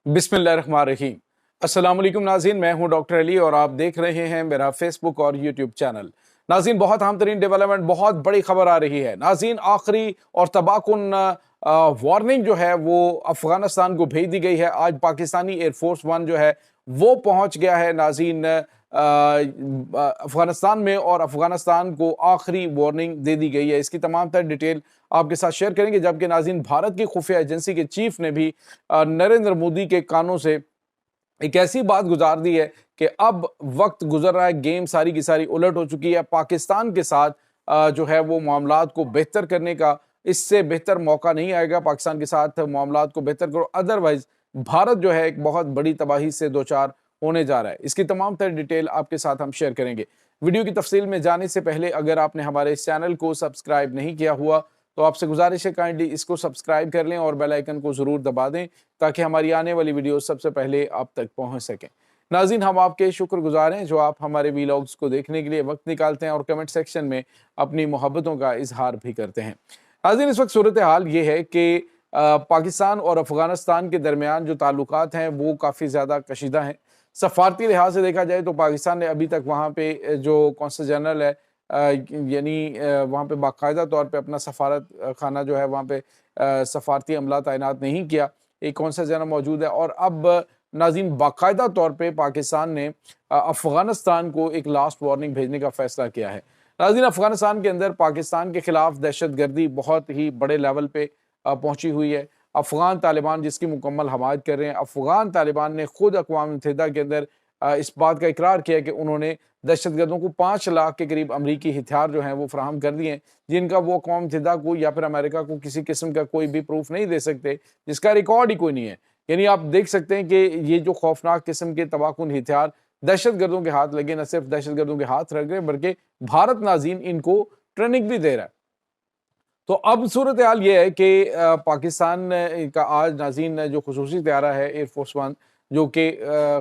बिस्मिल्लाहिर्रहमानिर्रहीम। अस्सलाम वालेकुम नाज़रीन, मैं हूं डॉक्टर अली और आप देख रहे हैं मेरा फेसबुक और यूट्यूब चैनल। नाज़रीन, बहुत अहम तरीन डेवलपमेंट, बहुत बड़ी खबर आ रही है। नाज़रीन, आखिरी और तबाहकुन वार्निंग जो है वो अफगानिस्तान को भेज दी गई है। आज पाकिस्तानी एयरफोर्स वन जो है वो पहुंच गया है नाज़रीन अफगानिस्तान में, और अफगानिस्तान को आखिरी वार्निंग दे दी गई है। इसकी तमाम तर डिटेल आपके साथ शेयर करेंगे। जबकि नाज़रीन, भारत की खुफिया एजेंसी के चीफ ने भी नरेंद्र मोदी के कानों से एक ऐसी बात गुजार दी है कि अब वक्त गुजर रहा है, गेम सारी की सारी उलट हो चुकी है। पाकिस्तान के साथ जो है वो मामलात को बेहतर करने का इससे बेहतर मौका नहीं आएगा। पाकिस्तान के साथ मामलात को बेहतर करो, अदरवाइज भारत जो है एक बहुत बड़ी तबाही से दो चार होने जा रहा है। इसकी तमाम तर डिटेल आपके साथ हम शेयर करेंगे। वीडियो की तफसील में जाने से पहले अगर आपने हमारे इस चैनल को सब्सक्राइब नहीं किया हुआ तो आपसे गुजारिश है काइंडली इसको सब्सक्राइब कर लें और बेल आइकन को ज़रूर दबा दें ताकि हमारी आने वाली वीडियो सबसे पहले आप तक पहुंच सकें। नाज़रीन, हम आपके शुक्रगुजार हैं जो आप हमारे वीलॉग्स को देखने के लिए वक्त निकालते हैं और कमेंट सेक्शन में अपनी मोहब्बतों का इजहार भी करते हैं। नाज़रीन, इस वक्त सूरत हाल ये है कि पाकिस्तान और अफगानिस्तान के दरमियान जो ताल्लुकात हैं वो काफ़ी ज़्यादा कशीदा हैं। सफारती लिहाज से देखा जाए तो पाकिस्तान ने अभी तक वहाँ पे जो कौंसल जनरल है यानी वहाँ पे बाकायदा तौर पे अपना सफारत खाना जो है वहाँ पे सफारती अमला तैनात नहीं किया। एक कौंसल जनरल मौजूद है और अब नाज़रीन बाकायदा तौर पे पाकिस्तान ने अफगानिस्तान को एक लास्ट वार्निंग भेजने का फैसला किया है। नाज़रीन, अफगानिस्तान के अंदर पाकिस्तान के खिलाफ दहशतगर्दी बहुत ही बड़े लेवल पे पहुंची हुई है। अफगान तालिबान जिसकी मुकम्मल हमायत कर रहे हैं। अफगान तालिबान ने खुद अक़वाम मुत्तहिदा के अंदर इस बात का इकरार किया कि उन्होंने दहशतगर्दों को 5 लाख के करीब अमरीकी हथियार जो हैं वो फराहम कर दिए हैं, जिनका वो अक़वाम मुत्तहिदा को या फिर अमेरिका को किसी किस्म का कोई भी प्रूफ नहीं दे सकते, जिसका रिकॉर्ड ही कोई नहीं है। यानी आप देख सकते हैं कि ये जो खौफनाक किस्म के तबाहकुन हथियार दहशतगर्दों के हाथ लगे, न सिर्फ दहशतगर्दों के हाथ लग गए बल्कि भारत नाज़रीन इनको ट्रेनिंग भी दे रहा है। तो अब सूरत हाल ये है कि पाकिस्तान का आज नाज़रीन जो खुसूसी तैयारा है एयरफोर्स वन, जो कि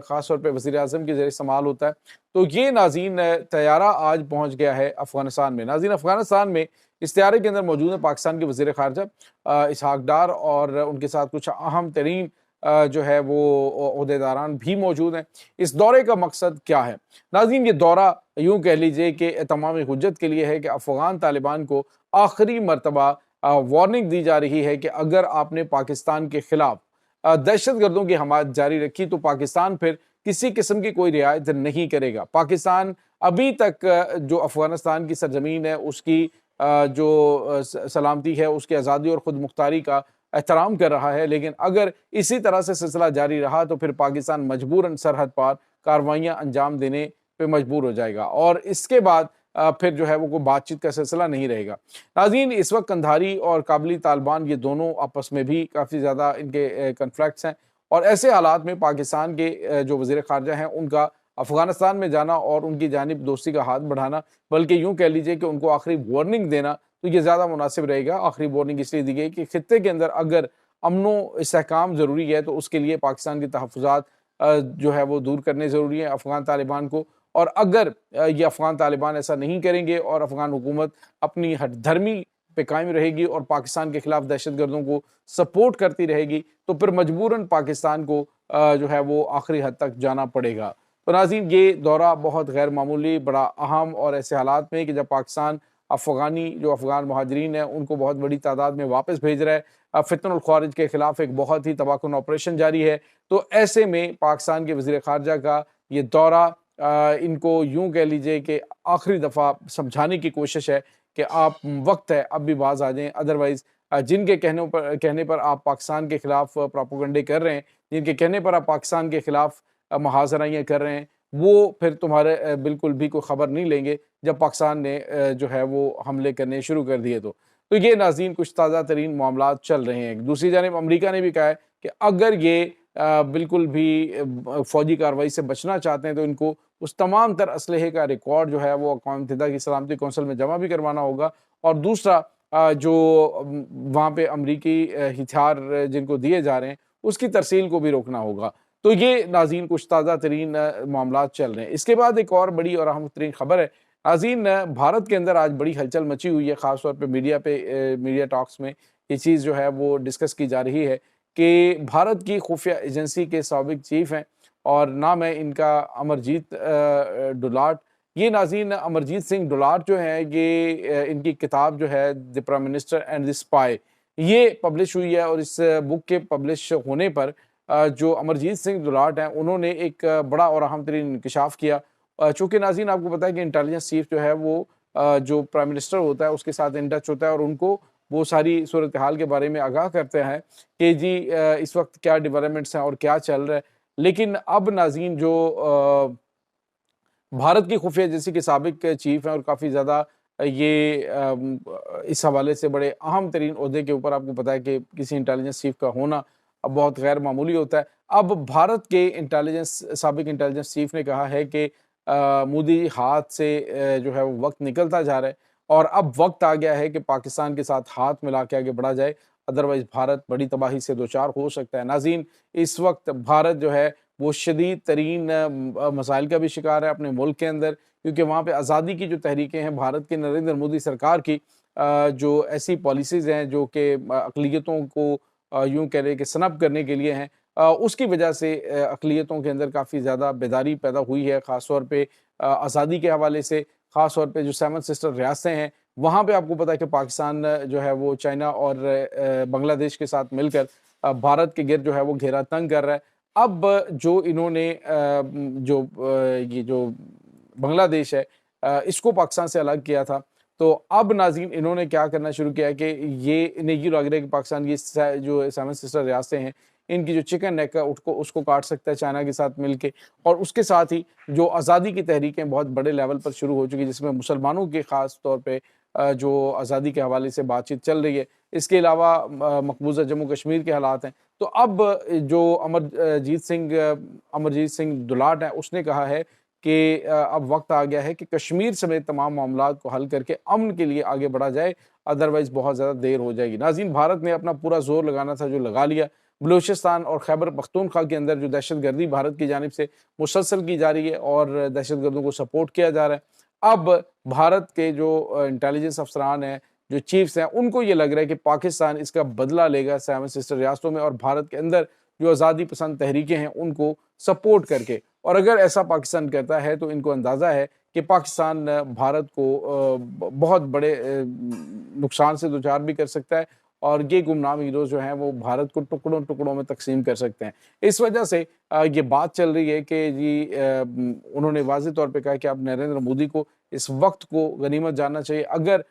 ख़ास तौर पे वज़ीर आज़म के ज़रिए इस्तेमाल होता है, तो ये नाज़रीन तैयारा आज पहुँच गया है अफ़गानिस्तान में। नाज़रीन, अफ़गानिस्तान में इस तैयारे के अंदर मौजूद है पाकिस्तान के वज़ीर ख़ारजा इसहाक़ डार और उनके साथ कुछ अहम तरीन जो है वो ओहदेदारान भी मौजूद हैं। इस दौरे का मकसद क्या है? नाज़रीन, ये दौरा यूँ कह लीजिए कि तमाम हुज्जत के लिए है कि अफ़गान तालिबान को आखिरी मरतबा वार्निंग दी जा रही है कि अगर आपने पाकिस्तान के खिलाफ दहशतगर्दों की हमायत जारी रखी तो पाकिस्तान फिर किसी किस्म की कोई रियायत नहीं करेगा। पाकिस्तान अभी तक जो अफगानिस्तान की सरजमीन है उसकी जो सलामती है, उसकी आज़ादी और ख़ुद मुख्तारी का एहतराम कर रहा है, लेकिन अगर इसी तरह से सिलसिला जारी रहा तो फिर पाकिस्तान मजबूरन सरहद पार कार्रवाइयाँ अंजाम देने पर मजबूर हो जाएगा और इसके बाद फिर जो है वो कोई बातचीत का सिलसिला नहीं रहेगा। नाज़रीन, इस वक्त कंधारी और काबुली तालिबान ये दोनों आपस में भी काफ़ी ज़्यादा इनके कन्फ्लिक्ट्स हैं और ऐसे हालात में पाकिस्तान के जो वज़ीर ख़ारजा हैं उनका अफ़गानिस्तान में जाना और उनकी जानिब दोस्ती का हाथ बढ़ाना, बल्कि यूँ कह लीजिए कि उनको आखिरी वार्निंग देना, तो ये ज़्यादा मुनासिब रहेगा। आखिरी वार्निंग इसलिए दी गई कि ख़ित्ते के अंदर अगर अमनो इस्तेहकाम ज़रूरी है तो उसके लिए पाकिस्तान के तहफ़्फ़ुज़ात जो है वो दूर करने ज़रूरी है अफ़गान तालिबान को, और अगर ये अफ़गान तालिबान ऐसा नहीं करेंगे और अफ़गान हुकूमत अपनी हठधर्मी पे कायम रहेगी और पाकिस्तान के खिलाफ दहशतगर्दों को सपोर्ट करती रहेगी तो फिर मजबूरन पाकिस्तान को जो है वो आखिरी हद तक जाना पड़ेगा। तो नाज़रीन, ये दौरा बहुत गैर मामूली, बड़ा अहम और ऐसे हालात में कि जब पाकिस्तान अफ़गान महाजरीन हैं उनको बहुत बड़ी तादाद में वापस भेज रहा है। फितनुल ख़वारिज के खिलाफ एक बहुत ही तबाहकुन ऑपरेशन जारी है। तो ऐसे में पाकिस्तान के वज़ीर ख़ारजा का ये दौरा इनको यूँ कह लीजिए कि आखिरी दफ़ा समझाने की कोशिश है कि आप वक्त है अब भी बाज आ जाएं, अदरवाइज़ जिनके कहने पर आप पाकिस्तान के खिलाफ प्रोपेगेंडे कर रहे हैं, जिनके कहने पर आप पाकिस्तान के खिलाफ मुहाज़राइयाँ कर रहे हैं, वो फिर तुम्हारे बिल्कुल भी कोई ख़बर नहीं लेंगे जब पाकिस्तान ने जो है वो हमले करने शुरू कर दिए तो ये नाज़रीन कुछ ताज़ा तरीन मामलात चल रहे हैं। दूसरी जानिब अमरीका ने भी कहा है कि अगर ये बिल्कुल भी फ़ौजी कार्रवाई से बचना चाहते हैं तो इनको उस तमाम तर असलहे का रिकॉर्ड जो है वो अक़वाम मुत्तहिदा की सलामती कौंसिल में जमा भी करवाना होगा, और दूसरा जो वहाँ पे अमरीकी हथियार जिनको दिए जा रहे हैं उसकी तरसील को भी रोकना होगा। तो ये नाज़रीन कुछ ताज़ा तरीन मामलात चल रहे हैं। इसके बाद एक और बड़ी और अहम तरीन खबर है नाज़रीन, भारत के अंदर आज बड़ी हलचल मची हुई है, ख़ास तौर पे मीडिया टॉक्स में ये चीज़ जो है वो डिस्कस की जा रही है कि भारत की खुफिया एजेंसी के साबिक चीफ हैं और नाम है इनका अमरजीत डोलार्ड। ये नाज़रीन अमरजीत सिंह डोलार्ड जो है ये इनकी किताब जो है the prime minister and the spy ये पब्लिश हुई है और इस बुक के पब्लिश होने पर जो अमरजीत सिंह डोलार्ड हैं उन्होंने एक बड़ा और अहम तरीन इंकशाफ किया। चूँकि नाज़रीन आपको पता है कि इंटेलिजेंस चीफ जो है वो जो प्राइम मिनिस्टर होता है उसके साथ इन टच होता है और उनको वो सारी सूरत हाल के बारे में आगाह करते हैं कि जी इस वक्त क्या डेवलपमेंट्स हैं और क्या चल रहा है। लेकिन अब नाज़रीन जो भारत की खुफिया एजेंसी के साबिक चीफ हैं और काफ़ी ज़्यादा ये इस हवाले से बड़े अहम तरीन ओहदे के ऊपर आपको पता है कि किसी इंटेलिजेंस चीफ का होना अब बहुत गैर मामूली होता है। अब भारत के साबिक इंटेलिजेंस चीफ ने कहा है कि मोदी हाथ से जो है वो वक्त निकलता जा रहा है और अब वक्त आ गया है कि पाकिस्तान के साथ हाथ मिला के आगे बढ़ा जाए, अदरवाइज भारत बड़ी तबाही से दो चार हो सकता है। नाज़रीन इस वक्त भारत जो है वो शदीद तरीन मसाइल का भी शिकार है अपने मुल्क के अंदर, क्योंकि वहाँ पे आज़ादी की जो तहरीकें हैं भारत की नरेंद्र मोदी सरकार की जो ऐसी पॉलिसीज़ हैं जो कि अक़लियतों को यूँ कह लें कि सनब करने के लिए हैं, उसकी वजह से अक़लियतों के अंदर काफ़ी ज़्यादा बेदारी पैदा हुई है, ख़ास तौर पे आज़ादी के हवाले से, ख़ास तौर पे जो 7 सिस्टर रियासतें हैं, वहाँ पे आपको पता है कि पाकिस्तान जो है वो चाइना और बांग्लादेश के साथ मिलकर भारत के गिर्द जो है वो घेरा तंग कर रहा है। अब जो इन्होंने ये जो बांग्लादेश है इसको पाकिस्तान से अलग किया था, तो अब नाज़रीन इन्होंने क्या करना शुरू किया है कि ये इन्हें ये लग रहा है कि पाकिस्तान ये जो 7 सिस्टर रियासतें हैं, इनकी जो चिकन नेक है उसको काट सकता है चाइना के साथ मिलके। और उसके साथ ही जो आज़ादी की तहरीकें बहुत बड़े लेवल पर शुरू हो चुकी है, जिसमें मुसलमानों के ख़ास तौर पे जो आज़ादी के हवाले से बातचीत चल रही है। इसके अलावा मकबूजा जम्मू कश्मीर के हालात हैं। तो अब जो अमरजीत सिंह डोलार्ड हैं, उसने कहा है कि अब वक्त आ गया है कि कश्मीर समेत तमाम मामलात को हल करके अमन के लिए आगे बढ़ा जाए, अदरवाइज़ बहुत ज़्यादा देर हो जाएगी। नाज़रीन भारत ने अपना पूरा ज़ोर लगाना था जो लगा लिया। बलूचिस्तान और खैबर पख्तूनख्वा के अंदर जो दहशतगर्दी भारत की जानिब से मुसलसल की जा रही है और दहशतगर्दों को सपोर्ट किया जा रहा है। अब भारत के जो इंटेलिजेंस अफसरान हैं, जो चीफ्स हैं, उनको ये लग रहा है कि पाकिस्तान इसका बदला लेगा 7 सिस्टर रियासतों में और भारत के अंदर जो आज़ादी पसंद तहरीकें हैं उनको सपोर्ट करके। और अगर ऐसा पाकिस्तान करता है तो इनको अंदाज़ा है कि पाकिस्तान भारत को बहुत बड़े नुकसान से दो चार भी कर सकता है और ये गुमनाम हीरोज़ जो हैं वो भारत को टुकड़ों-टुकड़ों में तक़सीम कर सकते हैं। इस वजह से ये बात चल रही है कि जी उन्होंने वाज़ेह तौर पे कहा कि अब नरेंद्र मोदी को इस वक़्त को गनीमत जानना चाहिए। अगर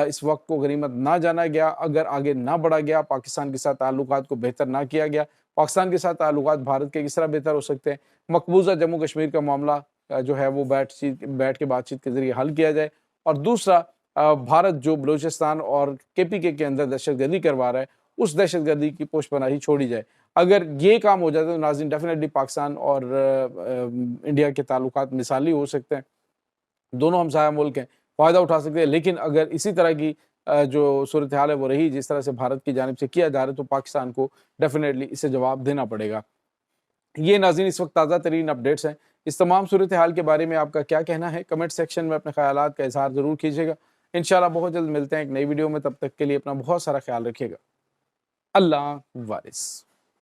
इस वक़्त को गनीमत ना जाना गया, अगर आगे ना बढ़ा गया, पाकिस्तान के साथ ताल्लुकात को बेहतर ना किया गया, पाकिस्तान के साथ ताल्लुकात भारत के किस तरह बेहतर हो सकते हैं। मकबूजा जम्मू कश्मीर का मामला जो है वो बैठ के बातचीत के ज़रिए हल किया जाए। और दूसरा भारत जो बलूचिस्तान और केपीके के अंदर दहशतगर्दी करवा रहा है, उस दहशतगर्दी की पोशपनाही छोड़ी जाए। अगर ये काम हो जाता है तो नाज़रीन डेफ़िनेटली पाकिस्तान और इंडिया के ताल्लुकात मिसाली हो सकते हैं। दोनों हमसाया मुल्क हैं, फ़ायदा उठा सकते हैं। लेकिन अगर इसी तरह की जो सूरत हाल है वो रही जिस तरह से भारत की जानिब से किया जा रहा है, तो पाकिस्तान को डेफ़िनेटली इसे जवाब देना पड़ेगा। ये नाज़रीन इस वक्त ताज़ा तरीन अपडेट्स हैं। इस तमाम सूरत हाल के बारे में आपका क्या कहना है? कमेंट सेक्शन में अपने ख़यालात का इज़हार ज़रूर कीजिएगा। इंशाअल्लाह बहुत जल्द मिलते हैं एक नई वीडियो में, तब तक के लिए अपना बहुत सारा ख़्याल रखिएगा। अल्लाह वारिस।